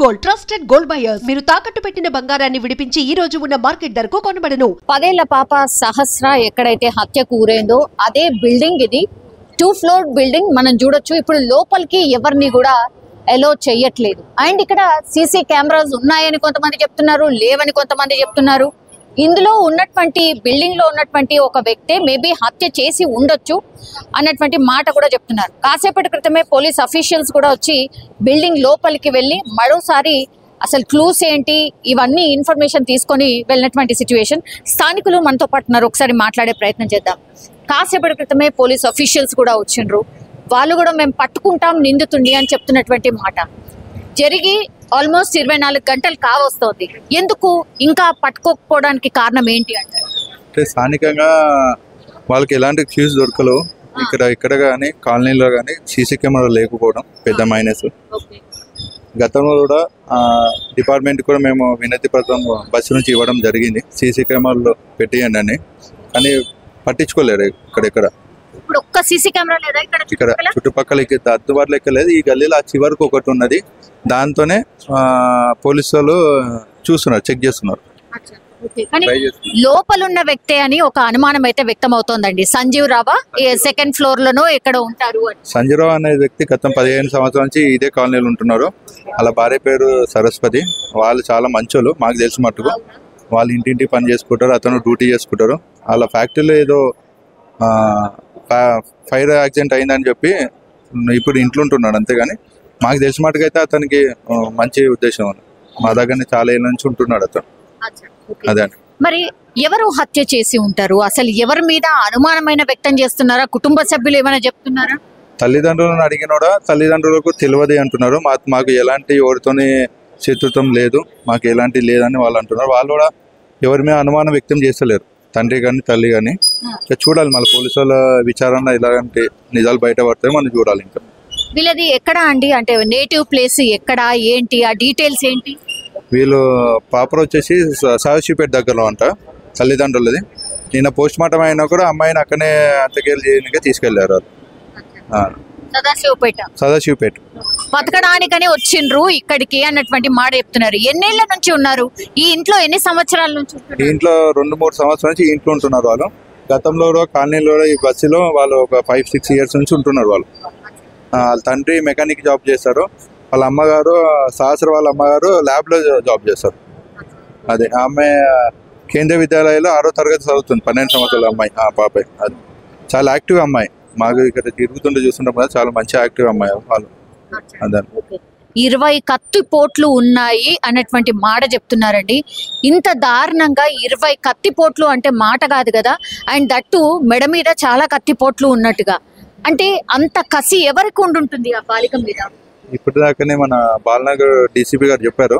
Gold trusted gold buyers మీరు తాకట్టు పెట్టిన బంగారాన్ని విడిపించి ఈ రోజు ఉన్న మార్కెట్ ధరకు కొనబడను. 10 ఏళ్ల పాప సహస్ర ఎక్కడైతే హత్యకు గురైందో అదే బిల్డింగ్ ఇది. 2 ఫ్లోర్ బిల్డింగ్ మనం చూడొచ్చు. ఇప్పుడు లోపలికి ఎవరిని కూడా అలో చేయట్లేదు. అండ్ ఇక్కడ సీసీ కెమెరాస్ ఉన్నాయని కొంతమంది చెప్తున్నారు, లేవని కొంతమంది చెప్తున్నారు. ఇందులో ఉన్నటువంటి బిల్డింగ్ లో ఉన్నటువంటి ఒక వ్యక్తి మేబీ హత్య చేసి ఉండొచ్చు అన్నటువంటి మాట కూడా చెప్తున్నారు. కాసేపటి క్రితమే పోలీస్ అఫీషియల్స్ కూడా వచ్చి బిల్డింగ్ లోపలికి వెళ్ళి మరోసారి అసలు క్లూస్ ఏంటి ఇవన్నీ ఇన్ఫర్మేషన్ తీసుకొని వెళ్ళినటువంటి సిచ్యువేషన్. స్థానికులు మనతో పాటు ఉన్నారు, ఒకసారి మాట్లాడే ప్రయత్నం చేద్దాం. కాసేపటి క్రితమే పోలీస్ అఫీషియల్స్ కూడా వచ్చిండ్రు. వాళ్ళు కూడా మేము పట్టుకుంటాం నిందితుడిని అని చెప్తున్నటువంటి మాట. జరిగి ఆల్మోస్ట్ 24 గంటలు కావస్తోంది. ఎందుకు ఇంకా పట్టుకోకపోవడానికి కారణం ఏంటి అంటే స్థానికంగా వాళ్ళకి ఎలాంటి క్యూస్ దొరకలు. ఇక్కడ కానీ కాలనీలో కానీ సీసీ కెమెరా లేకపోవడం పెద్ద మైనస్. గతంలో కూడా డిపార్ట్మెంట్ కూడా మేము వినతి పత్రం బస్సు నుంచి ఇవ్వడం జరిగింది, సీసీ కెమెరాలో పెట్టియండి అని. కానీ పట్టించుకోలేరు. ఇక్కడ ఒక్క సీసీ కెమెరా లేదా ఇక్కడ చుట్టుపక్కల అందుబాటులో ఎక్కలేదు. ఈ గల్లీలో ఆ చివరికి ఒకటి ఉన్నది, దాంతోనే పోలీసు వాళ్ళు చూస్తున్నారు, చెక్ చేస్తున్నారు. లోపలున్న వ్యక్తి అని ఒక అనుమానం అయితే వ్యక్తం అవుతోందండి. సంజీవ్ రావా సెకండ్ ఫ్లోర్ లోనో ఎక్కడ ఉంటారు. సంజీవ్ రావు అనే వ్యక్తి గతం 15 సంవత్సరాల నుంచి ఇదే కాలనీలో ఉంటున్నారు. వాళ్ళ భార్య పేరు సరస్వతి. వాళ్ళు చాలా మంచోళ్ళు, మాకు తెలిసి మట్టుకు. వాళ్ళు ఇంటింటి పని చేసుకుంటారు, అతను డ్యూటీ చేసుకుంటారు. వాళ్ళ ఫ్యాక్టరీలో ఏదో ఫైర్ యాక్సిడెంట్ అయిందని చెప్పి ఇప్పుడు ఇంట్లో ఉంటున్నాడు, అంతేగాని మాకు తెలిసి మట్టుకు అయితే అతనికి మంచి ఉద్దేశం. మా దగ్గరనే చాలా ఏళ్ళ నుంచి ఉంటున్నాడు అతను. అదే మరి ఎవరు హత్య చేసి ఉంటారు? అసలు ఎవరి మీద అనుమానమైన వ్యక్తం చేస్తున్నారా? కుటుంబ సభ్యులు ఏమైనా చెప్తున్నారా? తల్లిదండ్రులను అడిగినోడా తల్లిదండ్రులకు తెలియదు అంటున్నారు. మాకు ఎలాంటి ఎవరితోని శత్రుత్వం లేదు, మాకు ఎలాంటి లేదని వాళ్ళు అంటున్నారు. వాళ్ళు కూడా ఎవరి మీద అనుమానం వ్యక్తం చేస్తలేరు, తండ్రి కానీ తల్లి కానీ. చూడాలి మళ్ళీ పోలీసు వాళ్ళ విచారణ ఎలాంటి నిజాలు బయటపడతాయో మనం చూడాలి. ఇంకా వీళ్ళది ఎక్కడ అండి, అంటే నేటివ్ ప్లేస్ ఎక్కడ, ఏంటి ఆ డీటెయిల్స్ ఏంటి? వీళ్ళు పాపర్ వచ్చేసి సదాశివపేట దగ్గరలో అంట తల్లిదండ్రులది. నిన్న పోస్ట్ మార్టం అయినా కూడా అమ్మాయిని అక్కడనే అంత్యక్రియలు చేయడానికి తీసుకెళ్లారు. సదాశివపేట బతకడానికనే వచ్చిండ్రు ఇక్కడికి అన్నటువంటి మాట చెప్తున్నారు. ఎన్నేళ్ల నుంచి ఉన్నారు ఈ ఇంట్లో? ఎన్ని సంవత్సరాల నుంచి? ఈ ఇంట్లో 2-3 సంవత్సరాల నుంచి ఈ ఇంట్లో ఉంటున్నారు వాళ్ళు. గతంలో కాలనీలో ఈ బస్సులో వాళ్ళు ఒక 5-6 ఇయర్స్ నుంచి ఉంటున్నారు వాళ్ళు. వాళ్ళ తండ్రి మెకానిక్ జాబ్ చేస్తారు, వాళ్ళ అమ్మగారు సహస్ర వాళ్ళ అమ్మగారు ల్యాబ్ లో జాబ్ చేస్తారు. అదే ఆమె కేంద్రీయ విద్యాలయంలో 6వ తరగతి చదువుతుంది, 12 సంవత్సరాల అమ్మాయి. ఆ పాప అది చాలా యాక్టివ్ అమ్మాయి. మాకు ఇక్కడ తిరుగుతుంటే చూస్తుంటాం కదా, చాలా మంచి యాక్టివ్ అమ్మాయి వాళ్ళు. అదే 20 కత్తిపోట్లు ఉన్నాయి అన్నటువంటి మాట చెప్తున్నారండి. ఇంత దారుణంగా 20 కత్తిపోట్లు అంటే మాట కాదు కదా. అండ్ దట్టు మెడ మీద చాలా కత్తిపోట్లు ఉన్నట్టుగా. అంటే అంత కసి ఎవరికి ఉండుంటుంది ఆ బాలిక మీద? ఇప్పటిదాకానే మన బాలనగర్ డీసీపీ గారు చెప్పారు,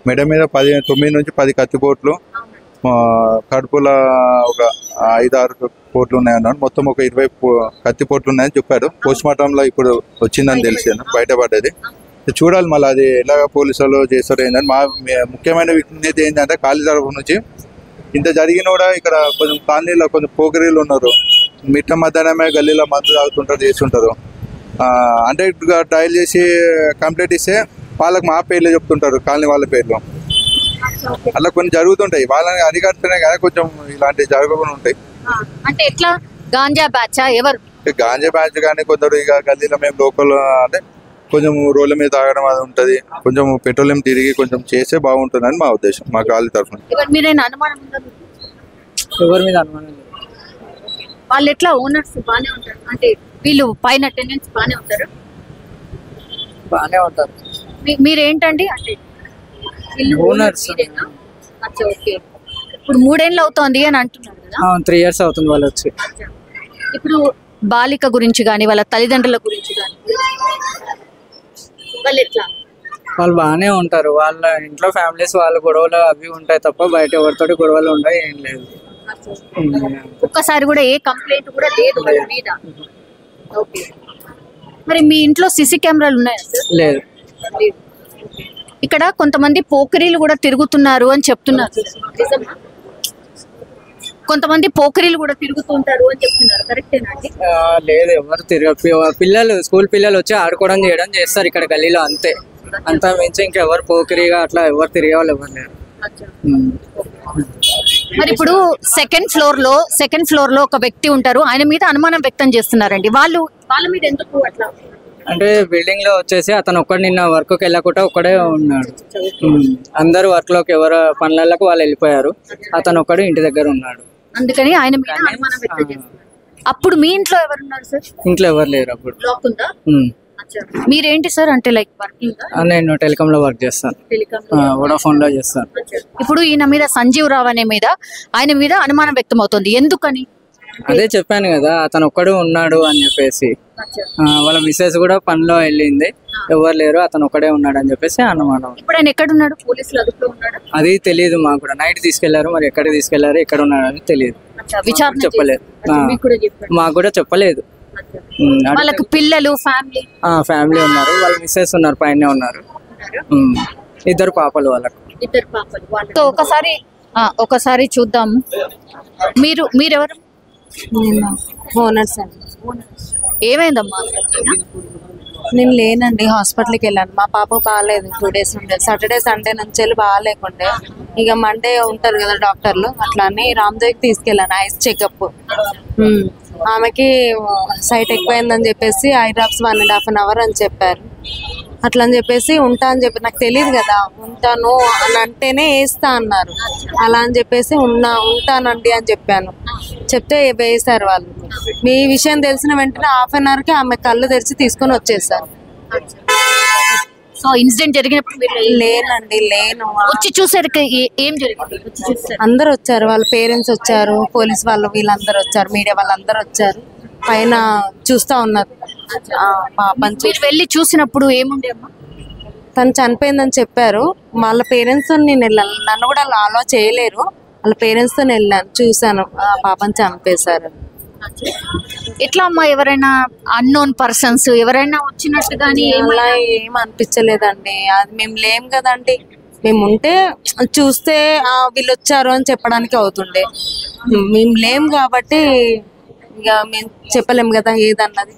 మెడ మీద 9 నుంచి 10 కత్తిపోట్లు, కడుపుల ఒక 5-6 పోట్లు ఉన్నాయన్నాడు. మొత్తం ఒక 20 కత్తిపోట్లు ఉన్నాయని చెప్పారు. పోస్ట్ మార్టంలో ఇప్పుడు వచ్చిందని తెలిసి బయటపడ్డది. చూడాలి మళ్ళీ అది ఎలాగ పోలీసు వాళ్ళు చేస్తారో ఏంటంటే. మా ముఖ్యమైన విజ్ఞత ఏంటంటే కాలనీ తరఫు నుంచి ఇంత జరిగిన కూడా ఇక్కడ కొంచెం కాలనీలో కొంచెం పోకరీలు ఉన్నారు. మిట్ట మధ్యాహ్నమే గల్లీలో మందు తాగుతుంటారు, చేస్తుంటారు. అంటే ట్రయల్ చేసి కంప్లైంట్ ఇస్తే వాళ్ళకి మా పేర్లు చెప్తుంటారు, కాలనీ వాళ్ళ పేర్లు. అలా కొన్ని జరుగుతుంటాయి. వాళ్ళని అరికడితేనే కదా కొంచెం ఇలాంటివి జరగకుండా ఉంటాయి. అంటే ఎట్లా గాంజా బ్యాచ్ ఎవరు? గాంజా బ్యాచ్ కానీ కొందరు ఇక గల్లీలో మేము లోకల్ అంటే కొంచెం రోడ్ల మీద తాగడం అది ఉంటుంది. కొంచెం పెట్రోలియం తిరిగి కొంచెం చేస్తే బాగుంటుందని మా ఉద్దేశం, మా కాలనీ తరఫున. ఎవరి మీద అనుమానం? వాళ్ళు ఎట్లా ఓనర్స్ బాగానే ఉంటారు, అంటే వీళ్ళు పైన టెనెంట్స్ బాగానే ఉంటారు? బాగానే ఉంటారు. మీరేంటండి అంటే ఓనర్స్? ఓకే. ఇప్పుడు 3 ఏళ్ళు అవుతోంది అని అంటున్నారు కదా. 3 years అవుతుంది వాళ్ళు వచ్చి. ఇప్పుడు బాలిక గురించి కానీ వాళ్ళ తల్లిదండ్రుల గురించి కానీ వాళ్ళు ఎట్లా? వాళ్ళు బాగానే ఉంటారు. వాళ్ళ ఇంట్లో ఫ్యామిలీస్ వాళ్ళ గొడవలు అవి ఉంటాయి తప్ప బయట ఎవరితోటి గొడవలు ఉంటాయి ఏం లేదు. ఒక్కసారి కూడా ఏ కంప్లైంట్ కూడా లేదు వాళ్ళ మీద. ఓకే. మరి మీ ఇంట్లో సీసీ కెమెరాలు ఉన్నాయా? లేదు. ఇక్కడ కొంతమంది పోకరీలు కూడా తిరుగుతున్నారు అని చెప్తున్నారు. కొంతమంది పోకరీలు కూడా తిరుగుతుంటారు అని చెప్తున్నారు, కరెక్టేనా అండి? లేదు, ఎవరు తిరగ పిల్లలు స్కూల్ పిల్లలు వచ్చి ఆడుకోవడం చేయడం చేస్తారు ఇక్కడ గల్లీలో, అంతే. అంతా మించి ఇంకెవరు పోకిరిగా అట్లా ఎవరు తిరిగే వాళ్ళు ఎవరు లేరు. మరి ఇప్పుడు సెకండ్ ఫ్లోర్ లో ఒక వ్యక్తి ఉంటారు, ఆయన మీద అనుమానం వ్యక్తం చేస్తున్నారండి. వాళ్ళ మీద ఎందుకు అట్లా? అంటే బిల్డింగ్ లో వచ్చేసి అతను ఒక్కడు నిన్న వర్క్ కి వెళ్ళకుండా ఒక్కడే ఉన్నాడు. అందరు వర్క్ లోకి ఎవరు పనులకు వాళ్ళు వెళ్ళిపోయారు, అతను ఒక్కడు ఇంటి దగ్గర ఉన్నాడు. అందుకని ఆయన మీద అనుమానం వ్యక్తం చేస్తున్నారు. అప్పుడు మీ ఇంట్లో ఎవరు ఉన్నారు సార్? ఇంట్లో ఎవరు లేరు. అప్పుడు లాక్ ఉందా? మీరేంటి సార్ అంటే లైక్ వర్కింగ్? నేను టెలికామ్ లో వర్క్ చేస్తాను, వోడాఫోన్ లో చేస్తాను. ఇప్పుడు ఈయన మీద సంజీవ్ రావు ఆయన మీద అనుమానం వ్యక్తం అవుతుంది, ఎందుకని? అదే చెప్పాను కదా, అతను ఒక్కడు ఉన్నాడు అని చెప్పేసి. వాళ్ళ మిస్సెస్ కూడా పనిలో వెళ్ళింది, ఎవరు లేరు, అతను ఒక్కడే ఉన్నాడు అని చెప్పేసి అనుమానం. ఇప్పుడు ఆయన ఎక్కడ ఉన్నాడు? పోలీసులు అదుపులో ఉన్నాడు? అది తెలియదు మాకు కూడా. నైట్ తీసుకెళ్లారు, మరి ఎక్కడికి తీసుకెళ్లారు, ఎక్కడ ఉన్నాడు అని తెలియదు. విచారణ చెప్పలేదు, మాకు కూడా చెప్పలేదు. వాళ్ళకి పిల్లలు ఫ్యామిలీ ఉన్నారు, వాళ్ళ మిస్సెస్ ఉన్నారు, పైన ఉన్నారు, 2 పాపలు వాళ్ళకు. సో ఒకసారి చూద్దాం. మీరెవరు? ఓనర్స్ అండి. ఏమైందమ్మా? నేను లేనండి, హాస్పిటల్కి వెళ్ళాను. మా పాప బాగాలేదు, 2 days ఉండే. సాటర్డే సండే నుంచి వెళ్ళి బాగాలేకుండే. ఇక మండే ఉంటారు కదా డాక్టర్లు, అట్లా అని రామ్దేవ్కి తీసుకెళ్ళాను ఐస్ చెకప్. ఆమెకి సైట్ ఎక్కువైందని చెప్పేసి ఐ డ్రాప్స్ 1.5 hour అని చెప్పారు. అట్లా అని చెప్పేసి ఉంటా అని చెప్పి, నాకు తెలియదు కదా, ఉంటాను అని అంటేనే వేస్తా అన్నారు. అలా అని చెప్పేసి ఉంటానండి అని చెప్పాను. చెప్తే వేసారు వాళ్ళు. మీ విషయం తెలిసిన వెంటనే 1/2 hourకి ఆమె కళ్ళు తెరిచి తీసుకొని వచ్చేసారు. సో ఇన్సిడెంట్ జరిగినప్పుడు లేను. వచ్చి చూసారు ఏం జరిగింది? అందరు వచ్చారు, వాళ్ళ పేరెంట్స్ వచ్చారు, పోలీస్ వాళ్ళు, వీళ్ళందరూ వచ్చారు, మీడియా వాళ్ళందరూ వచ్చారు, పైన చూస్తా ఉన్నారు. మీరు వెళ్ళి చూసినప్పుడు ఏముండే అమ్మా? తను చనిపోయిందని చెప్పారు. వాళ్ళ పేరెంట్స్ నేను వెళ్ళాను, నన్ను కూడా అలా చేయలేరు. వాళ్ళ పేరెంట్స్ తో వెళ్ళాను, చూసాను పాపని చంపేశారు. ఎట్లా అమ్మా? ఎవరైనా అన్నోన్ పర్సన్స్ ఎవరైనా వచ్చినట్టుగాని అలా ఏం అనిపించలేదండి. అది మేము లేం కదండి, మేము ఉంటే చూస్తే వీళ్ళు వచ్చారు అని చెప్పడానికి అవుతుండే. మేము లేం కాబట్టి ఇక మేము చెప్పలేము కదా ఏదన్నది.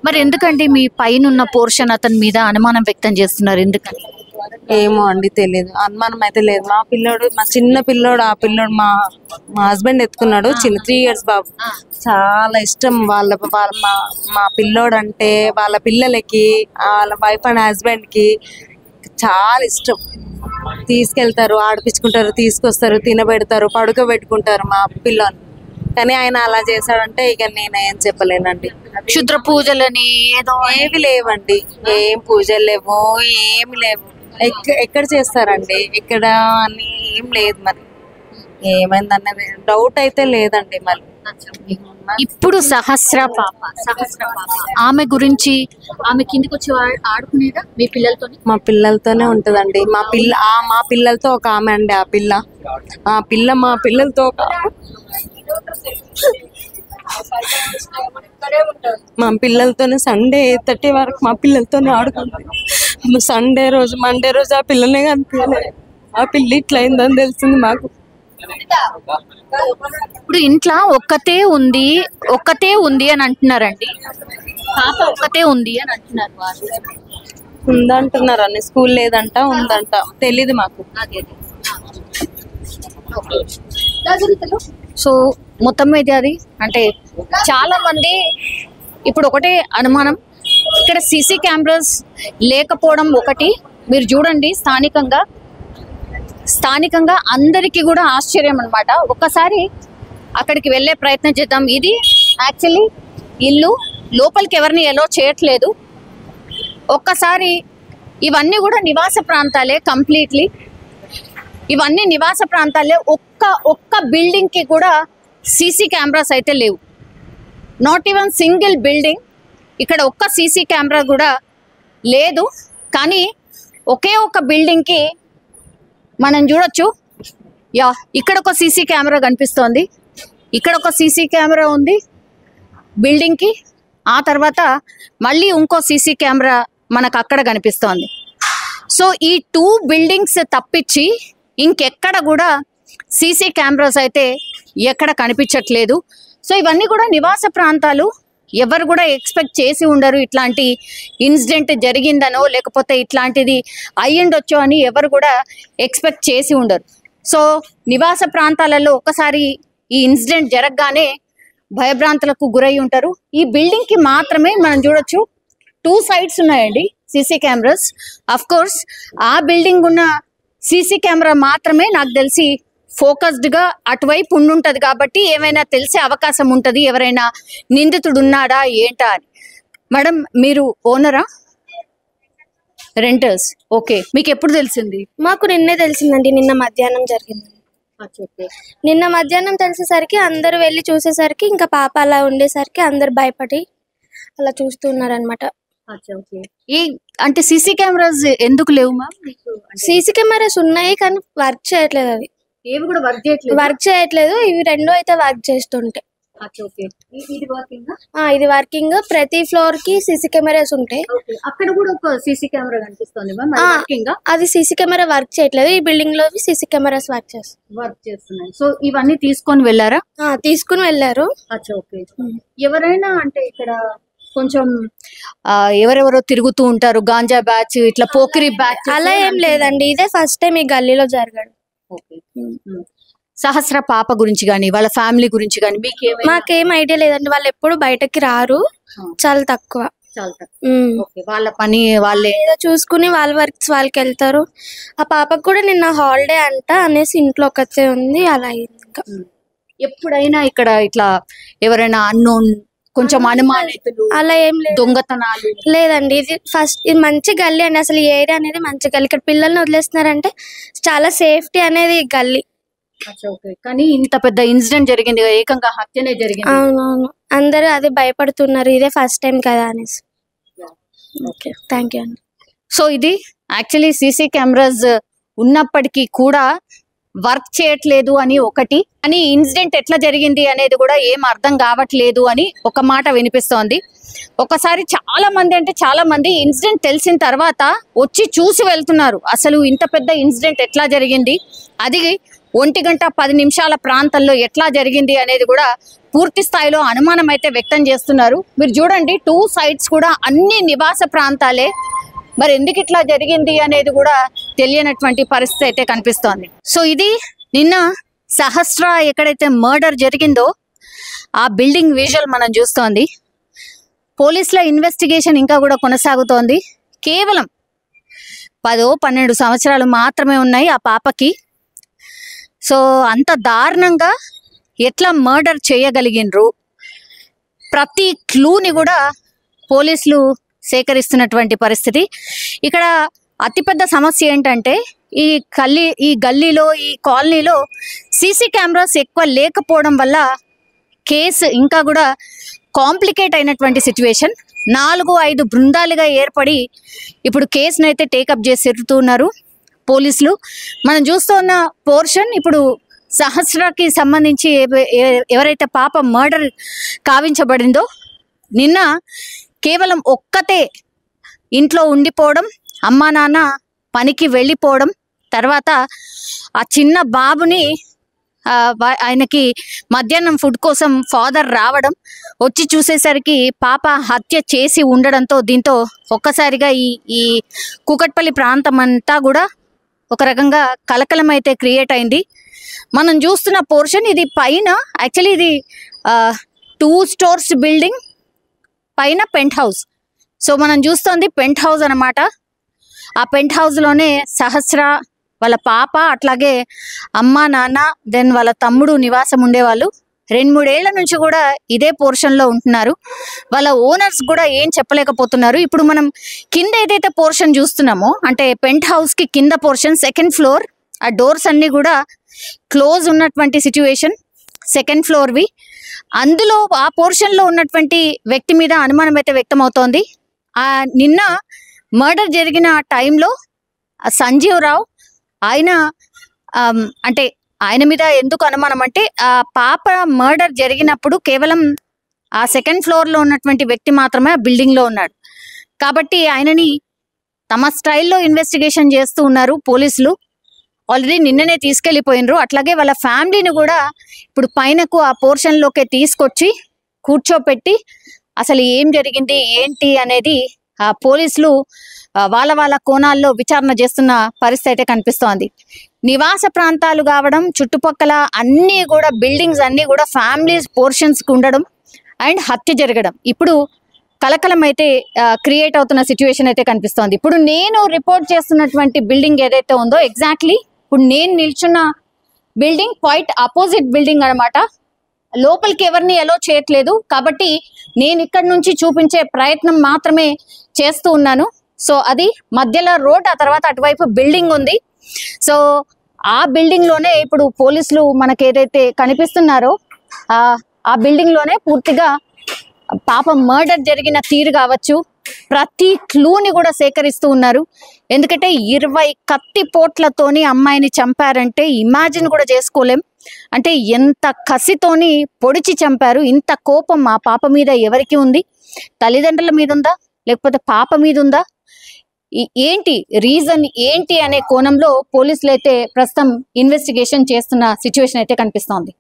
మరి ఎందుకండి మీ పైన ఉన్న పోర్షన్ అతని మీద అనుమానం వ్యక్తం చేస్తున్నారు, ఎందుకని? ఏమో అండి, తెలియదు. అనుమానం అయితే లేదు. మా చిన్న పిల్లోడు, ఆ పిల్లోడు మా హస్బెండ్ ఎత్తుకున్నాడు, 3 years బాబు. చాలా ఇష్టం మా పిల్లోడు అంటే. వాళ్ళ పిల్లలకి, వాళ్ళ వైఫ్ అండ్ హస్బెండ్ కి చాలా ఇష్టం. తీసుకెళ్తారు, ఆడిపించుకుంటారు, తీసుకొస్తారు, తినబెడతారు, పడుకోబెట్టుకుంటారు మా పిల్లని. కానీ ఆయన అలా చేశాడంటే ఇక నేను ఏం చెప్పలేనండి. క్షుద్ర పూజలని ఏదో ఏవి లేవండి, ఏం పూజలు లేవు, ఏమి లేవు. ఎక్కడ చేస్తారండి, ఎక్కడ అని ఏం లేదు. మరి ఏమైందన్నది డౌట్ అయితే లేదండి. మళ్ళీ ఇప్పుడు సహస్ర పాప ఆమె గురించి, ఆమె కిందికి వచ్చి ఆడుకునేదా మీ పిల్లలతో? మా పిల్లలతోనే ఉంటదండి. మా పిల్లలతో ఒక ఆమె అండి. ఆ పిల్ల మా పిల్లలతో మా పిల్లలతోనే సండే 8:30 వరకు మా పిల్లలతోనే ఆడుకుంటాం. సండే రోజు, మండే రోజు ఆ పిల్లనే కనిపించలేదు. ఆ పిల్ల ఇట్లా అయిందని తెలిసింది మాకు. ఇప్పుడు ఇంట్లో ఒక్కతే ఉంది అని అంటున్నారండి. పాప ఒక్కతే ఉంది అని అంటున్నారు. ఉందంటున్నారు అన్ని. స్కూల్ లేదంట, ఉందంట, తెలీదు మాకు. సో మొత్తం మీద అది అంటే చాలా మంది ఇప్పుడు ఒకటే అనుమానం, ఇక్కడ సీసీ కెమెరాస్ లేకపోవడం ఒకటి. మీరు చూడండి, స్థానికంగా అందరికీ కూడా ఆశ్చర్యం అన్నమాట. ఒక్కసారి అక్కడికి వెళ్ళే ప్రయత్నం చేద్దాం. ఇది యాక్చువల్లీ ఇల్లు, లోపలికి ఎవరిని ఎలో చేయట్లేదు. ఒక్కసారి ఇవన్నీ కూడా నివాస ప్రాంతాలే, కంప్లీట్లీ ఇవన్నీ నివాస ప్రాంతాలే. ఒక్క బిల్డింగ్కి కూడా సీసీ కెమెరాస్ అయితే లేవు. Not even single building. ఇక్కడ ఒక్క సీసీ కెమెరా కూడా లేదు. కానీ ఒకే ఒక బిల్డింగ్కి మనం చూడొచ్చు. ఇక్కడ ఒక సీసీ కెమెరా కనిపిస్తోంది, ఇక్కడ ఒక సీసీ కెమెరా ఉంది బిల్డింగ్కి. ఆ తర్వాత మళ్ళీ ఇంకో సీసీ కెమెరా మనకు అక్కడ కనిపిస్తోంది. సో ఈ 2 బిల్డింగ్స్ తప్పించి ఇంకెక్కడ కూడా సీసీ కెమెరాస్ అయితే ఎక్కడ కనిపించట్లేదు. సో ఇవన్నీ కూడా నివాస ప్రాంతాలు. ఎవరు కూడా ఎక్స్పెక్ట్ చేసి ఉండరు ఇట్లాంటి ఇన్సిడెంట్ జరిగిందనో లేకపోతే ఇట్లాంటిది అయ్యిండొచ్చో అని ఎవరు కూడా ఎక్స్పెక్ట్ చేసి ఉండరు. సో నివాస ప్రాంతాలలో ఒకసారి ఈ ఇన్సిడెంట్ జరగగానే భయభ్రాంతులకు గురై ఉంటారు. ఈ బిల్డింగ్ కి మాత్రమే మనం చూడొచ్చు 2 sides ఉన్నాయండి సీసీ కెమెరాస్. అఫ్ కోర్స్ ఆ బిల్డింగ్ ఉన్న సీసీ కెమెరా మాత్రమే నాకు తెలిసి ఫోకస్డ్ గా అటువైపు ఉండుంటది కాబట్టి ఏమైనా తెలిసే అవకాశం ఉంటది, ఎవరైనా నిందితుడు ఉన్నాడా ఏంటా అని. మేడం మీరు ఓనరా రెంటర్స్? ఓకే, మీకు ఎప్పుడు తెలిసింది? మాకు నిన్నే తెలిసిందండి, నిన్న మధ్యాహ్నం జరిగింది. నిన్న మధ్యాహ్నం తెలిసేసరికి అందరూ వెళ్ళి చూసేసరికి ఇంకా పాప అలా ఉండేసరికి అందరు భయపడి అలా చూస్తున్నారు అనమాట. ఈ అంటే సీసీ కెమెరాస్ ఎందుకు లేవు మ్యామ్? సీసీ కెమెరాస్ ఉన్నాయి కానీ వర్క్ చేయట్లేదు, అవి ఏవి కూడా వర్క్ చేయట్లేదు. ఇవి రెండు అయితే వర్క్ చేస్తుంటాయి. ఇది వర్కింగ్, ప్రతి ఫ్లోర్ కి సీసీ కెమెరాస్ ఉంటాయి. అక్కడ కూడా ఒక సీసీ కెమెరా కనిపిస్తుంది. అది సీసీ కెమెరా వర్క్ చేయట్లేదు, ఈ బిల్డింగ్ లో సీసీ కెమెరాస్ వర్క్ చేస్తున్నాయి. సో ఇవన్నీ తీసుకొని వెళ్ళారా? తీసుకుని వెళ్ళారు. ఎవరైనా అంటే ఇక్కడ కొంచెం ఎవరెవరో తిరుగుతూ ఉంటారు, గాంజా బ్యాచ్, ఇట్లా పోకిరి బ్యాచ్, అలా ఏం లేదండి. ఇదే ఫస్ట్ టైం ఈ గల్లీలో జరగడం. సహస్ర పాప గురించి గానీ వాళ్ళ ఫ్యామిలీ గురించి గానీ మాకేం ఐడియా లేదండి. వాళ్ళు ఎప్పుడు బయటకి రారు, చాలా తక్కువ. వాళ్ళ పని వాళ్ళే చూసుకుని వాళ్ళ వర్క్స్ వాళ్ళకి వెళ్తారు. ఆ పాపకు కూడా నిన్న హాలిడే అంట అనేసి ఇంట్లో ఒకతే ఉంది. అలా అయింది. ఇంకా ఎప్పుడైనా ఇక్కడ ఇట్లా ఎవరైనా అన్నోన్ కొంచెం అనుమానితులు అలా ఏం లేదు, దొంగతనాలు లేదండి. ఇది మంచి గల్లీ అండి. అసలు ఈ ఏరియా అనేది మంచి గల్లీ. ఇక్కడ పిల్లల్ని వదిలేస్తున్నారంటే చాలా సేఫ్టీ అనేది ఈ గల్లీ. కానీ ఇంత పెద్ద ఇన్సిడెంట్ జరిగింది, ఏకంగా హత్యనే జరిగింది. అవునవును, అందరూ అదే భయపడుతున్నారు, ఇదే ఫస్ట్ టైం కదా అనేసి. ఓకే, థ్యాంక్ యూ అండి. సో ఇది యాక్చువల్లీ సీసీ కెమెరాస్ ఉన్నప్పటికీ కూడా వర్క్ చేయట్లేదు అని ఒకటి, అని ఇన్సిడెంట్ ఎట్లా జరిగింది అనేది కూడా ఏం అర్థం కావట్లేదు అని ఒక మాట వినిపిస్తోంది. ఒకసారి చాలా మంది ఇన్సిడెంట్ తెలిసిన తర్వాత వచ్చి చూసి వెళ్తున్నారు. అసలు ఇంత పెద్ద ఇన్సిడెంట్ ఎట్లా జరిగింది, అది 1:10 ప్రాంతంలో ఎట్లా జరిగింది అనేది కూడా పూర్తి స్థాయిలో అనుమానం అయితే వ్యక్తం చేస్తున్నారు. మీరు చూడండి 2 sides కూడా అన్ని నివాస ప్రాంతాలే. మరి ఎందుకు ఇట్లా జరిగింది అనేది కూడా తెలియనటువంటి పరిస్థితి అయితే కనిపిస్తోంది. సో ఇది నిన్న సహస్ర ఎక్కడైతే మర్డర్ జరిగిందో ఆ బిల్డింగ్ విజువల్ మనం చూస్తోంది. పోలీసుల ఇన్వెస్టిగేషన్ ఇంకా కూడా కొనసాగుతోంది. కేవలం 10-12 సంవత్సరాలు మాత్రమే ఉన్నాయి ఆ పాపకి. సో అంత దారుణంగా ఎట్లా మర్డర్ చేయగలిగినరు, ప్రతి క్లూని కూడా పోలీసులు సేకరిస్తున్నటువంటి పరిస్థితి. ఇక్కడ అతిపెద్ద సమస్య ఏంటంటే ఈ గల్లీలో ఈ కాలనీలో సీసీ కెమెరాస్ ఎక్కువ లేకపోవడం వల్ల కేసు ఇంకా కూడా కాంప్లికేట్ అయినటువంటి సిచ్యువేషన్. 4-5 బృందాలుగా ఏర్పడి ఇప్పుడు కేసును అయితే టేకప్ చేసి తిరుగుతున్నారు పోలీసులు. మనం చూస్తున్న పోర్షన్ ఇప్పుడు సహస్రకి సంబంధించి ఎవరైతే పాప మర్డర్ కావించబడిందో నిన్న కేవలం ఒక్కతే ఇంట్లో ఉండిపోవడం, అమ్మా నాన్న పనికి వెళ్ళిపోవడం, తర్వాత ఆ చిన్న బాబుని ఆయనకి మధ్యాహ్నం ఫుడ్ కోసం ఫాదర్ రావడం, వచ్చి చూసేసరికి పాప హత్య చేసి ఉండడంతో దీంతో ఒక్కసారిగా ఈ కూకట్పల్లి ప్రాంతం అంతా కూడా ఒక రకంగా కలకలం అయితే క్రియేట్ అయింది. మనం చూస్తున్న పోర్షన్ ఇది పైన యాక్చువల్లీ ఇది 2 stories బిల్డింగ్, పైన పెంట్ హౌస్. సో మనం చూస్తోంది పెంట్ హౌస్ అనమాట. ఆ పెంట్ హౌస్లోనే సహస్ర వాళ్ళ పాప అట్లాగే అమ్మ నాన్న దెన్ వాళ్ళ తమ్ముడు నివాసం ఉండేవాళ్ళు. 2-3 ఏళ్ల నుంచి కూడా ఇదే పోర్షన్లో ఉంటున్నారు. వాళ్ళ ఓనర్స్ కూడా ఏం చెప్పలేకపోతున్నారు. ఇప్పుడు మనం కింద ఏదైతే పోర్షన్ చూస్తున్నామో అంటే పెంట్ హౌస్కి కింద పోర్షన్ 2nd floor, ఆ డోర్స్ అన్నీ కూడా క్లోజ్ ఉన్నటువంటి సిచ్యువేషన్ 2nd floorవి. అందులో ఆ పోర్షన్లో ఉన్నటువంటి వ్యక్తి మీద అనుమానం అయితే వ్యక్తమవుతోంది. నిన్న మర్డర్ జరిగిన టైంలో సంజీవ్ రావు ఆయన అంటే ఆయన మీద ఎందుకు అనుమానం అంటే ఆ పాప మర్డర్ జరిగినప్పుడు కేవలం ఆ 2nd floorలో ఉన్నటువంటి వ్యక్తి మాత్రమే ఆ బిల్డింగ్లో ఉన్నాడు. కాబట్టి ఆయనని తమ స్టైల్లో ఇన్వెస్టిగేషన్ చేస్తూ ఉన్నారు పోలీసులు. ఆల్రెడీ నిన్ననే తీసుకెళ్ళిపోయినరు. అట్లాగే వాళ్ళ ఫ్యామిలీని కూడా ఇప్పుడు పైనకు ఆ పోర్షన్లోకి తీసుకొచ్చి కూర్చోపెట్టి అసలు ఏం జరిగింది ఏంటి అనేది పోలీసులు వాళ్ళ కోణాల్లో విచారణ చేస్తున్న పరిస్థితి అయితే కనిపిస్తోంది. నివాస ప్రాంతాలు కావడం, చుట్టుపక్కల అన్నీ కూడా బిల్డింగ్స్ అన్నీ కూడా ఫ్యామిలీస్ పోర్షన్స్కి ఉండడం అండ్ హత్య జరగడం ఇప్పుడు కలకలం అయితే క్రియేట్ అవుతున్న సిచ్యువేషన్ అయితే కనిపిస్తోంది. ఇప్పుడు నేను రిపోర్ట్ చేస్తున్నటువంటి బిల్డింగ్ ఏదైతే ఉందో ఎగ్జాక్ట్లీ ఇప్పుడు నేను నిల్చున్న బిల్డింగ్ క్వైట్ అపోజిట్ బిల్డింగ్ అనమాట. లోపలికి ఎవరిని ఎలో చేయట్లేదు కాబట్టి నేను ఇక్కడ నుంచి చూపించే ప్రయత్నం మాత్రమే చేస్తూ ఉన్నాను. సో అది మధ్యలో రోడ్, ఆ తర్వాత అటువైపు బిల్డింగ్ ఉంది. సో ఆ బిల్డింగ్ లోనే ఇప్పుడు పోలీసులు మనకి ఏదైతే కనిపిస్తున్నారో ఆ బిల్డింగ్ లోనే పూర్తిగా పాపం మర్డర్ జరిగిన తీరు కావచ్చు, ప్రతి క్లూని కూడా సేకరిస్తూ ఉన్నారు. ఎందుకంటే 20 కత్తి పోట్లతోని అమ్మాయిని చంపారంటే ఇమాజిన్ కూడా చేసుకోలేం. అంటే ఎంత కసితోని పొడిచి చంపారు. ఇంత కోపం ఆ పాప మీద ఎవరికి ఉంది? తల్లిదండ్రుల మీద ఉందా, లేకపోతే పాప మీద ఉందా? ఏంటి రీజన్ ఏంటి అనే కోణంలో పోలీసులు అయితే ప్రస్తుతం ఇన్వెస్టిగేషన్ చేస్తున్న సిచ్యువేషన్ అయితే కనిపిస్తోంది.